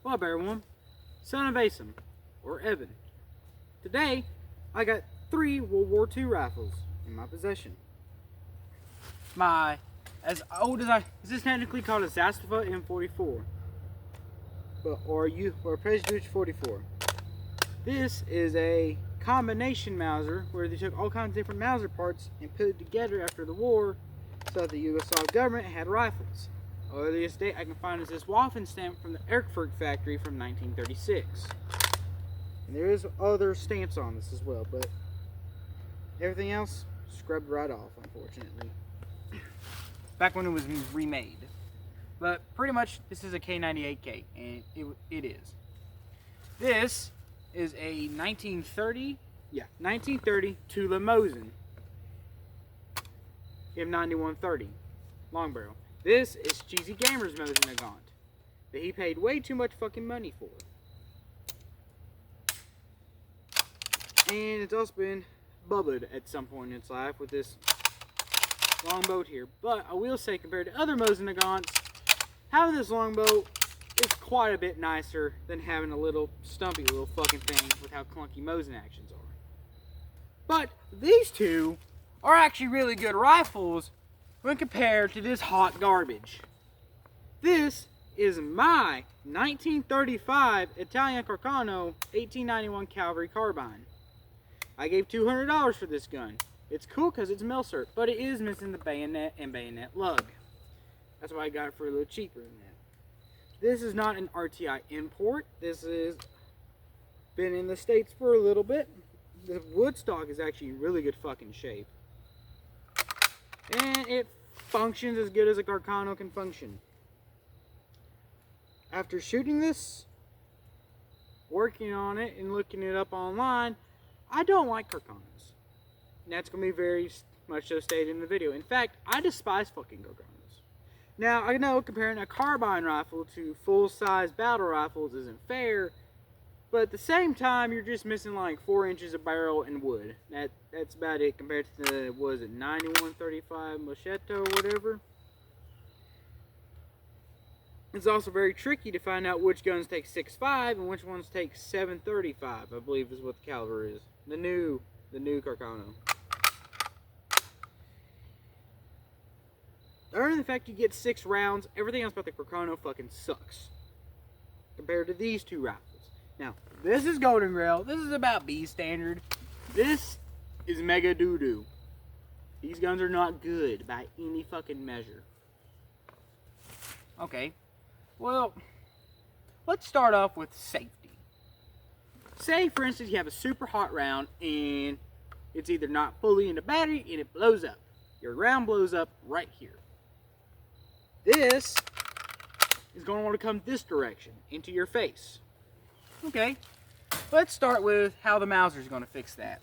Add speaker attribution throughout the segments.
Speaker 1: Well, everyone, son of Asim, or Evan. Today, I got 3 World War II rifles in my possession. As old as is this technically called a Zastava M44, or Prejudice 44. This is a combination Mauser where they took all kinds of different Mauser parts and put it together after the war so that the Yugoslav government had rifles. The earliest date I can find is this Waffen stamp from the Erfurt factory from 1936. And there is other stamps on this as well, but everything else scrubbed right off, unfortunately. Back when it was remade. But pretty much this is a K98K, and it is. This is a 1930 Tula Mosin M9130 long barrel. This is Cheesy Gamer's Mosin Nagant that he paid way too much fucking money for. And it's also been bubbled at some point in its life with this longbow here. But I will say, compared to other Mosin Nagants, having this longbow is quite a bit nicer than having a little stumpy little fucking thing with how clunky Mosin actions are. But these two are actually really good rifles when compared to this hot garbage. This is my 1935 Italian Carcano 1891 Cavalry carbine. I gave $200 for this gun. It's cool because it's Milsert, but it is missing the bayonet and bayonet lug. That's why I got it for a little cheaper than that. This is not an RTI import. This has been in the States for a little bit. The wood stock is actually in really good fucking shape. And it functions as good as a Carcano can function. After shooting this, working on it, and looking it up online, I don't like Carcanos. And that's going to be very much so stated in the video. In fact, I despise fucking Carcanos. Now, I know comparing a carbine rifle to full-size battle rifles isn't fair, but at the same time, you're just missing like 4 inches of barrel and wood. That's about it compared to the, what is it, 9135 Machete or whatever. It's also very tricky to find out which guns take 6.5 and which ones take 7.35, I believe is what the caliber is. The new Carcano. Other than the fact you get 6 rounds, everything else about the Carcano fucking sucks. Compared to these 2 rifles. Now, this is Golden Grail. This is about B standard. This is mega doo-doo. These guns are not good by any fucking measure. Okay. Well, let's start off with safety. Say, for instance, you have a super hot round and it's either not fully in the battery and it blows up. Your round blows up right here. This is going to want to come this direction, into your face. Okay, let's start with how the Mauser is going to fix that.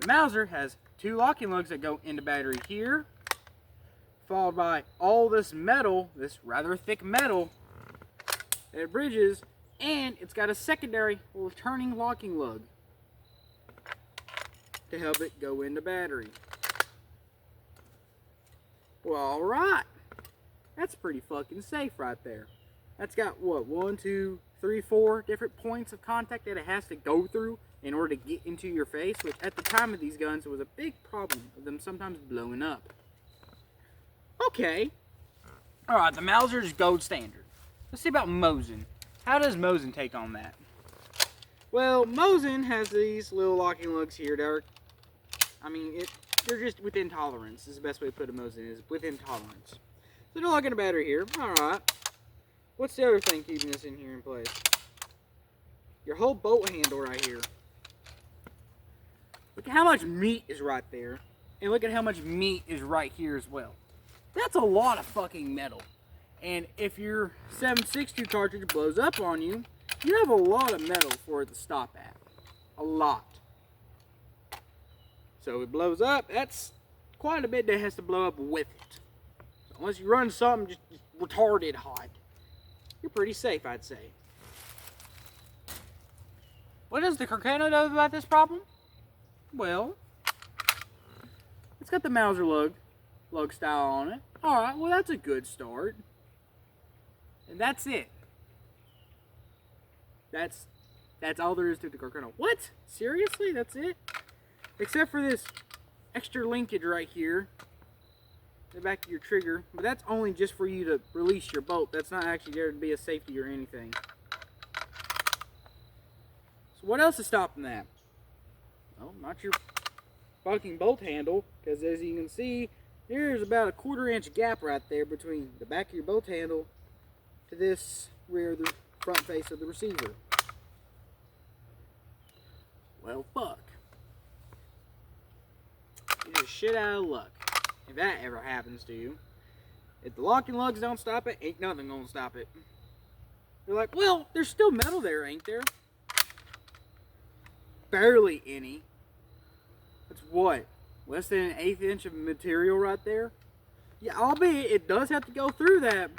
Speaker 1: The Mauser has 2 locking lugs that go into battery here, followed by all this metal, this rather thick metal, that it bridges, and it's got a secondary returning locking lug to help it go into battery. Well, alright. That's pretty fucking safe right there. That's got, what, 1, 2, 3, 4 different points of contact that it has to go through in order to get into your face, which at the time of these guns was a big problem of them sometimes blowing up. Okay. Alright, the Mauser is gold standard. Let's see about Mosin. How does Mosin take on that? Well, Mosin has these little locking lugs here that are, they're just within tolerance. This is the best way to put a Mosin, is within tolerance. So they're locking a battery here. Alright. What's the other thing keeping this in here in place? Your whole bolt handle right here. Look at how much meat is right there. And look at how much meat is right here as well. That's a lot of fucking metal. And if your 7.62 cartridge blows up on you, you have a lot of metal for it to stop at. A lot. So it blows up, that's quite a bit that has to blow up with it. So unless you run something just retarded hot, you're pretty safe, I'd say. What does the Carcano know about this problem? Well, it's got the Mauser lug style on it. Alright, well that's a good start. And that's it. That's all there is to the Carcano. What? Seriously? That's it? Except for this extra linkage right here, the back of your trigger. But that's only just for you to release your bolt. That's not actually there to be a safety or anything. So what else is stopping that? Well, not your fucking bolt handle, because as you can see, there's about a 1/4 inch gap right there between the back of your bolt handle to this rear of the front face of the receiver. Well, fuck. You're just shit out of luck if that ever happens to you. If the locking lugs don't stop it, ain't nothing gonna stop it. You're like, well, there's still metal there, ain't there? Barely any. That's what? Less than 1/8 inch of material right there? Yeah, albeit it does have to go through that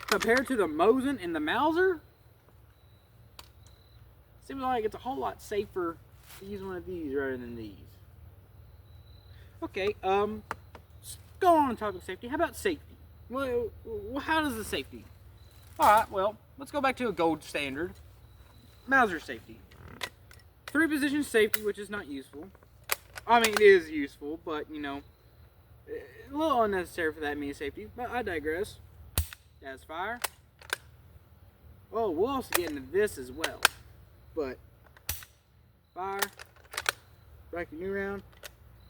Speaker 1: compared to the Mosin and the Mauser. Seems like it's a whole lot safer to use one of these rather than these. Okay, go on the topic of safety. How about safety? Well, how does the safety? Alright, well, let's go back to a gold standard. Mauser safety. 3-position safety, which is not useful. I mean, it is useful, but, you know, a little unnecessary for that many safety. But I digress. That's fire. Oh, we'll also get into this as well. But, fire. Back your new round.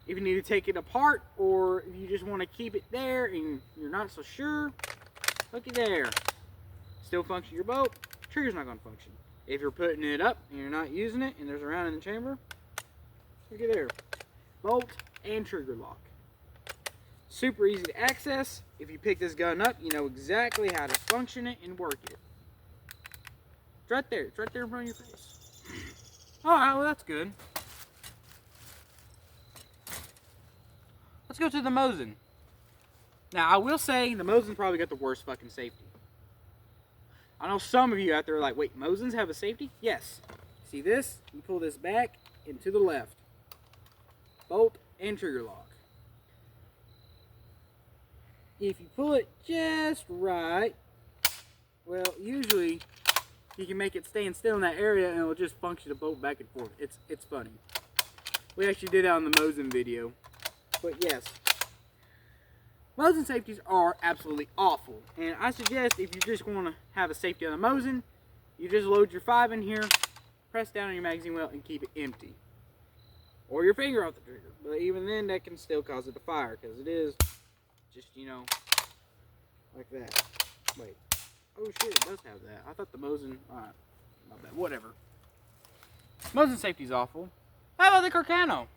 Speaker 1: If you need to take it apart, or if you just want to keep it there and you're not so sure, look it there. Still function your boat. Trigger's not going to function. If you're putting it up and you're not using it and there's a round in the chamber, look at there. Bolt and trigger lock. Super easy to access. If you pick this gun up, you know exactly how to function it and work it. It's right there. It's right there in front of your face. Alright, well that's good. Let's go to the Mosin. Now, I will say the Mosin's probably got the worst fucking safety. I know some of you out there are like, wait, Mosins have a safety? Yes. See this? You pull this back and to the left. Bolt and trigger lock. If you pull it just right, well, usually you can make it stand still in that area and it'll just function to bolt back and forth. It's funny. We actually did that on the Mosin video. But yes, Mosin safeties are absolutely awful. And I suggest if you just want to have a safety on the Mosin, you just load your 5 in here, press down on your magazine well, and keep it empty. Or your finger off the trigger. But even then, that can still cause it to fire, because it is just, you know, like that. Wait. Oh shit, it does have that. I thought the Mosin, alright, not bad, whatever. Mosin safety's awful. How about the Carcano?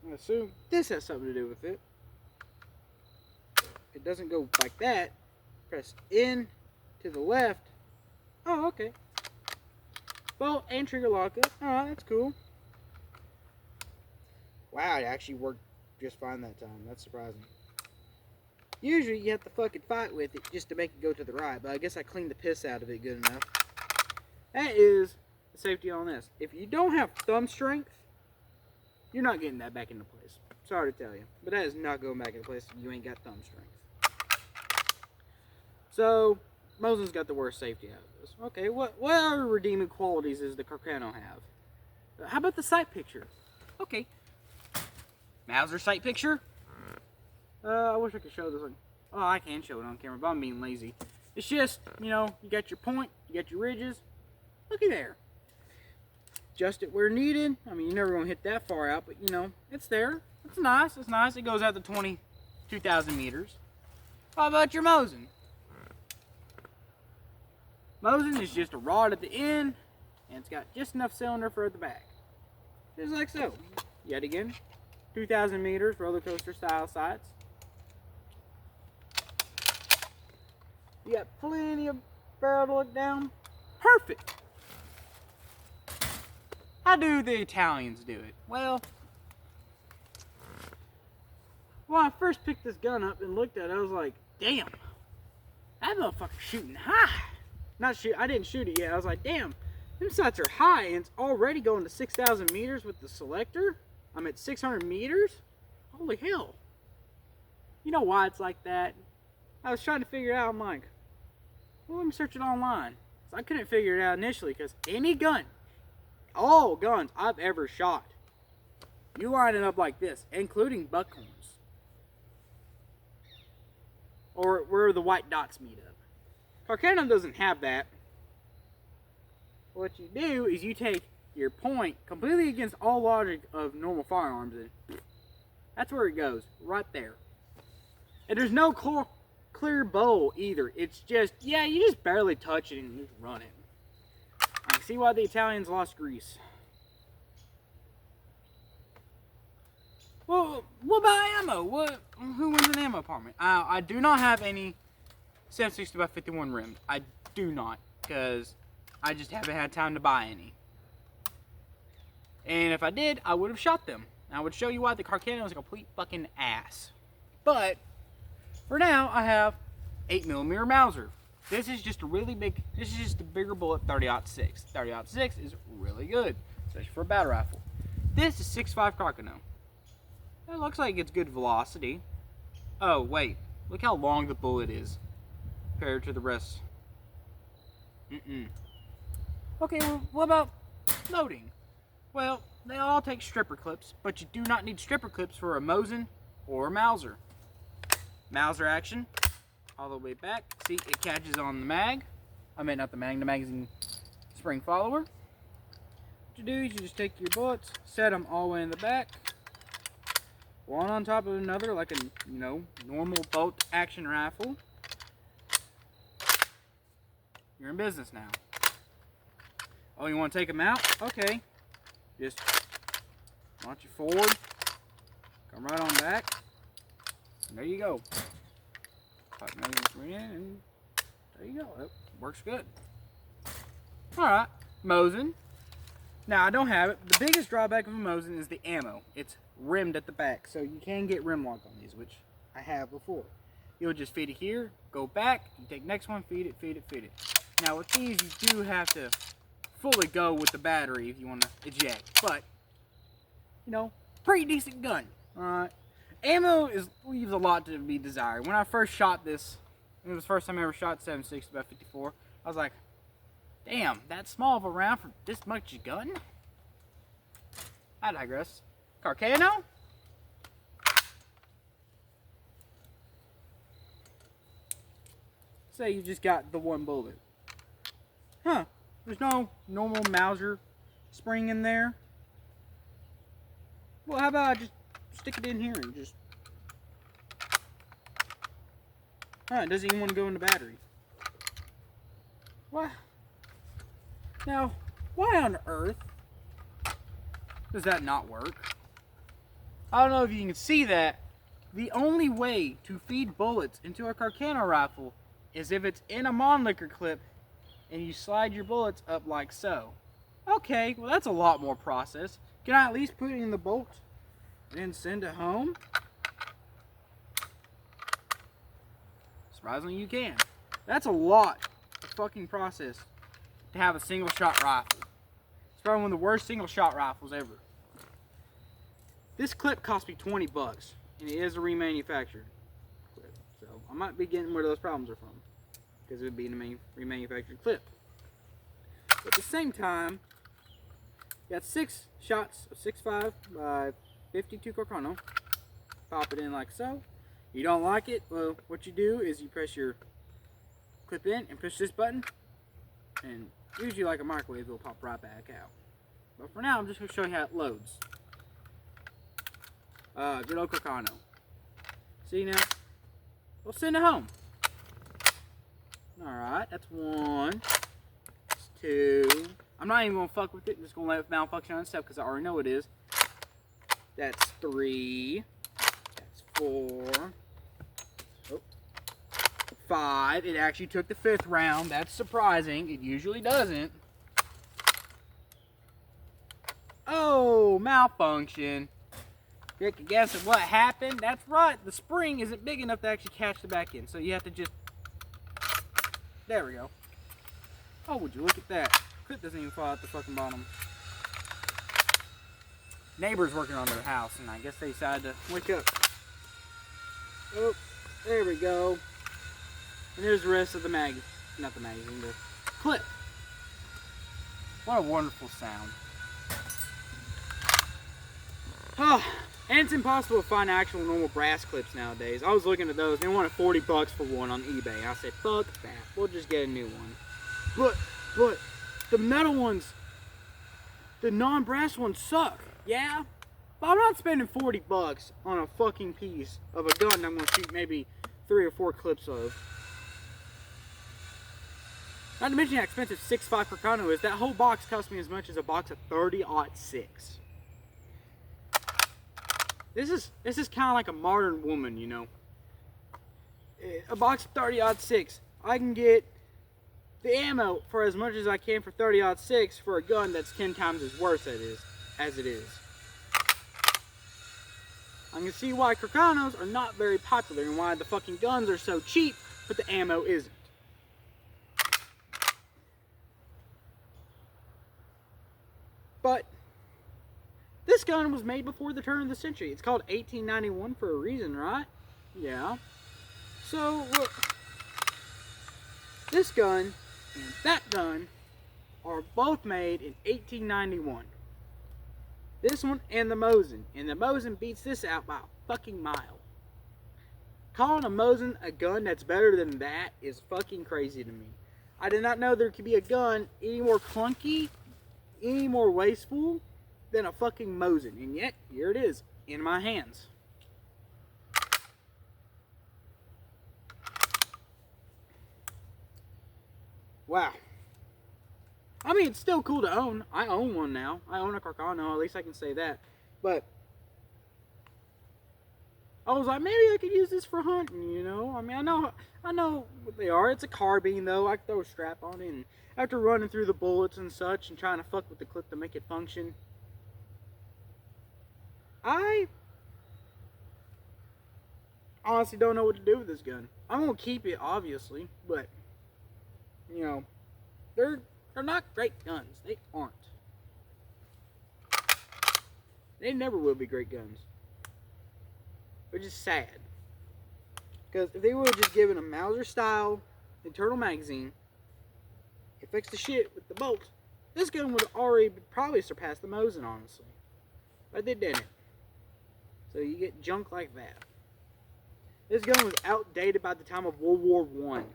Speaker 1: I assume this has something to do with it. It doesn't go like that. Press in to the left. Oh, okay. Bolt and trigger lock up. Alright, that's cool. Wow, it actually worked just fine that time. That's surprising. Usually you have to fucking fight with it just to make it go to the right, but I guess I cleaned the piss out of it good enough. That is the safety on this. If you don't have thumb strength, you're not getting that back into place. Sorry to tell you. But that is not going back into place if you ain't got thumb strength. So, Mosin's got the worst safety out of this. Okay, what other redeeming qualities does the Carcano have? How about the sight picture? Okay. Mauser sight picture? I wish I could show this one. Oh, I can show it on camera, but I'm being lazy. It's just, you know, you got your point, you got your ridges. Looky there. Adjust it where needed. I mean, you're never going to hit that far out, but you know, it's there. It's nice. It's nice. It goes out to 22,000 meters. How about your Mosin? Mosin is just a rod at the end, and it's got just enough cylinder for at the back. Just like so. Yet again, 2,000 meters roller coaster style sights. You got plenty of barrel to look down. Perfect. How do the Italians do it? Well, when I first picked this gun up and looked at it, I was like, damn, that motherfucker's shooting high. I didn't shoot it yet. I was like, damn, them sights are high, and it's already going to 6,000 meters with the selector. I'm at 600 meters. Holy hell. You know why it's like that? I was trying to figure it out. I'm like, well, let me search it online. So I couldn't figure it out initially because any gun, all guns I've ever shot, you line it up like this, including buckhorns. Or where the white dots meet up. Carcanos doesn't have that. What you do is you take your point completely against all logic of normal firearms, and that's where it goes, right there. And there's no clear bowl either. It's just, yeah, you just barely touch it and you run it. I can see why the Italians lost Greece. Well, what about ammo? Who wins an ammo department? I do not have any 7.62x51 rims. I do not, because I just haven't had time to buy any. And if I did, I would have shot them. And I would show you why the Carcano is a complete fucking ass. But for now, I have 8mm Mauser. This is just a really big. This is just a bigger bullet, 30-06. 30-06 is really good, especially for a battle rifle. This is 6.5 Carcano. It looks like it's good velocity. Oh, wait. Look how long the bullet is compared to the rest. Okay, well, what about loading? Well, they all take stripper clips, but you do not need stripper clips for a Mosin or a Mauser. Mauser action, all the way back. See, it catches on the mag. I mean, not the mag, the magazine spring follower. What you do is you just take your bullets, set them all the way in the back. One on top of another, like a, normal bolt action rifle. You're in business now. Oh, you want to take them out? Okay. Just launch it forward. Come right on back. And there you go. Pop in, and there you go. That works good. Alright. Mosin. Now, I don't have it. The biggest drawback of a Mosin is the ammo. It's rimmed at the back, so you can get rim lock on these, which I have before. You'll just feed it here, go back, you take next one, feed it, feed it, feed it. Now with these, you do have to fully go with the battery if you want to eject, but, pretty decent gun. Alright. Ammo leaves a lot to be desired. When I first shot this, it was the first time I ever shot 7.62x54, I was like, damn, that's small of a round for this much gun? I digress. Carcano? Say you just got the one bullet. Huh. There's no normal Mauser spring in there. Well, how about I just stick it in here and just... Huh, it doesn't even want to go in the battery. What? Now, why on earth does that not work? I don't know if you can see that. The only way to feed bullets into a Carcano rifle is if it's in a Mannlicher clip and you slide your bullets up like so. Okay, well that's a lot more process. Can I at least put it in the bolt and send it home? Surprisingly you can. That's a lot of fucking process to have a single shot rifle. It's probably one of the worst single shot rifles ever. This clip cost me 20 bucks, and it is a remanufactured clip. So I might be getting where those problems are from, because it would be in a remanufactured clip. But at the same time, you got 6 shots of 6.5 by 52 Carcano. Pop it in like so. You don't like it? Well, what you do is you press your clip in and push this button, and usually like a microwave, it'll pop right back out. But for now, I'm just going to show you how it loads. Good old Carcano. See now? We'll send it home. Alright, that's 1. That's 2. I'm not even going to fuck with it. I'm just going to let it malfunction on itself because I already know it is. That's 3. That's 4. Oh. 5. It actually took the 5th round. That's surprising. It usually doesn't. Oh, malfunction. You can guess at what happened? That's right, the spring isn't big enough to actually catch the back end, so you have to just... There we go. Oh, would you look at that. Clip doesn't even fall out the fucking bottom. Neighbors working on their house, and I guess they decided to wake up. Oh, there we go. And there's the rest of the not the magazine, the clip. What a wonderful sound. Oh, and it's impossible to find actual normal brass clips nowadays. I was looking at those. They wanted $40 for one on eBay. I said, fuck that. We'll just get a new one. But the metal ones, the non-brass ones suck. Yeah? But I'm not spending $40 on a fucking piece of a gun that I'm going to shoot maybe 3 or 4 clips of. Not to mention how expensive 6.5 Carcano is. That whole box cost me as much as a box of 30-06. This is kind of like a modern woman, you know. A box of 30-06. I can get the ammo for as much as I can for 30-06 for a gun that's 10 times as worse as it is. I can see why Carcanos are not very popular and why the fucking guns are so cheap, but the ammo isn't. But this gun was made before the turn of the century. It's called 1891 for a reason, right? Yeah. So, look. This gun and that gun are both made in 1891. This one and the Mosin. And the Mosin beats this out by a fucking mile. Calling a Mosin a gun that's better than that is fucking crazy to me. I did not know there could be a gun any more clunky, any more wasteful than a fucking Mosin. And yet, here it is, in my hands. Wow. I mean, it's still cool to own. I own one now. I own a Carcano, at least I can say that. But I was like, maybe I could use this for hunting, you know? I mean, I know what they are. It's a carbine, though. I can throw a strap on it, and after running through the bullets and such and trying to fuck with the clip to make it function, I honestly don't know what to do with this gun. I'm going to keep it, obviously, but, you know, they're not great guns. They aren't. They never will be great guns. Which is sad. Because if they would have just given a Mauser-style internal magazine, it fixed the shit with the bolts, this gun would have already probably surpassed the Mosin, honestly. But they didn't. So you get junk like that. This gun was outdated by the time of World War I. And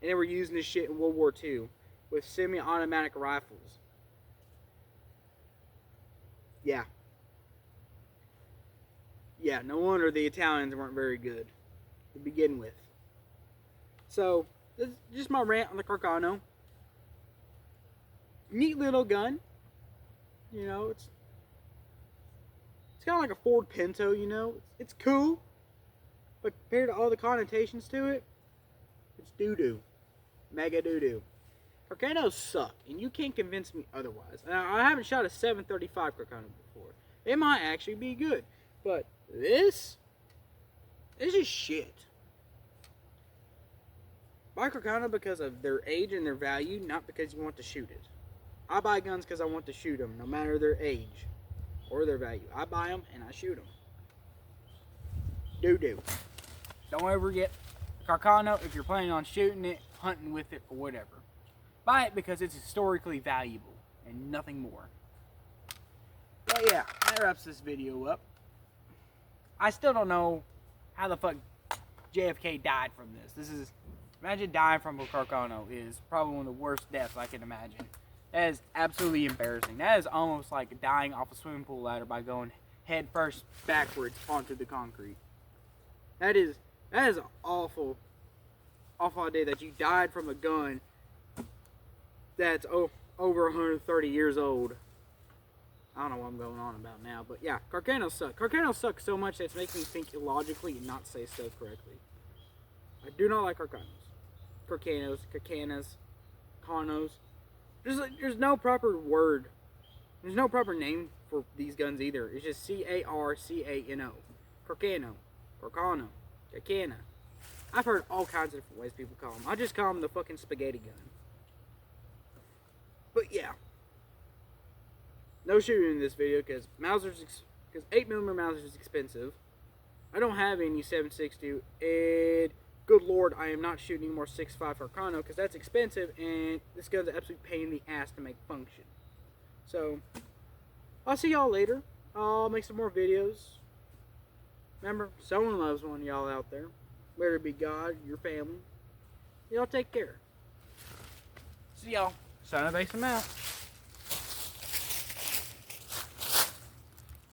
Speaker 1: they were using this shit in World War II with semi-automatic rifles. Yeah. Yeah, no wonder the Italians weren't very good to begin with. So, this is just my rant on the Carcano. Neat little gun. You know, it's kind of like a Ford Pinto, you know. It's cool. But compared to all the connotations to it, it's doo-doo. Mega doo-doo. Carcanos suck, and you can't convince me otherwise. Now, I haven't shot a 735 Carcano before. It might actually be good. But this is shit. Buy Carcano because of their age and their value, not because you want to shoot it. I buy guns because I want to shoot them, no matter their age or their value. I buy them and I shoot them. Doo-doo. Don't ever get Carcano if you're planning on shooting it, hunting with it, or whatever. Buy it because it's historically valuable and nothing more. But yeah, that wraps this video up. I still don't know how the fuck JFK died from this. Imagine dying from a Carcano is probably one of the worst deaths I can imagine. That is absolutely embarrassing. That is almost like dying off a swimming pool ladder by going head first backwards onto the concrete. That is an awful idea that you died from a gun that's over 130 years old. I don't know what I'm going on about now, but yeah, Carcanos suck. Carcanos suck so much that it's making me think illogically and not say stuff correctly. I do not like Carcanos. Carcanos. There's no proper word. There's no proper name for these guns either. It's just Carcano. Carcano. Carcana. I've heard all kinds of different ways people call them. I just call them the fucking spaghetti gun. But yeah. No shooting in this video because 8mm Mauser is expensive. I don't have any 7.62, and good lord, I am not shooting any more 6.5 Carcano because that's expensive and this gun's an absolute pain in the ass to make function. So, I'll see y'all later. I'll make some more videos. Remember, someone loves one of y'all out there. Whether it be God, your family. Y'all take care. See y'all. Son of Ace, I'm out.